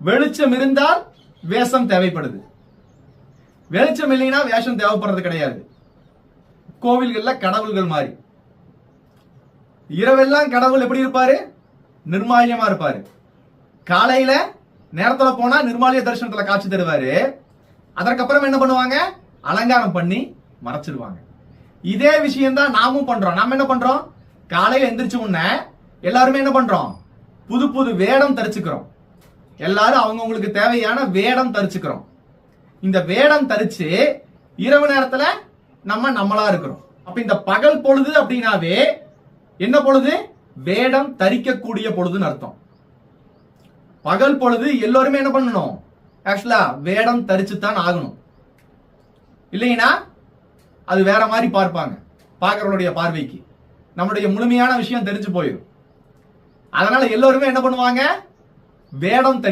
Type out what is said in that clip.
வெளிச்சம் இருந்தால் வேஷம் தேவைப்படுது. வெளிச்சம் இல்லைன்னா வேஷம் தேவைப்படுறது கிடையாது. கோவில்கள்ல கடவுள்கள் மாதிரி இரவெல்லாம் கடவுள் எப்படி இருப்பாரு? நிர்மால்யமா இருப்பாரு. காலையில நேரத்துல போனா நிர்மால்ய தரிசனத்துல காட்சி தருவாரு. அதற்கப்புறம் என்ன பண்ணுவாங்க? அலங்காரம் பண்ணி மறைச்சிடுவாங்க. இதே விஷயம் தான் நாமும் பண்றோம். நாம என்ன பண்றோம்? காலையில எந்திரிச்ச உடனே எல்லாருமே என்ன பண்றோம்? புது புது வேடம் தரிச்சுக்கிறோம். எல்லாரும் அவங்கவுங்களுக்கு தேவையான வேடம் தரிச்சுக்கிறோம். இந்த வேடம் தரிச்சு இரவு நேரத்துல நம்மளா இருக்கிறோம். அப்ப இந்த பகல் பொழுது அப்படின்னாவே என்ன பொழுது? வேடம் தரிக்கக்கூடிய பொழுதுன்னு அர்த்தம். பகல் பொழுது எல்லோருமே என்ன பண்ணணும்? ஆக்சுவலா வேடம் தரிச்சுத்தான் ஆகணும். இல்லைன்னா அது வேற மாதிரி பார்ப்பாங்க. பார்க்கறவங்களுடைய பார்வைக்கு நம்மளுடைய முழுமையான விஷயம் தெரிஞ்சு போயிடும். அதனால எல்லோருமே என்ன பண்ணுவாங்க? வேடம்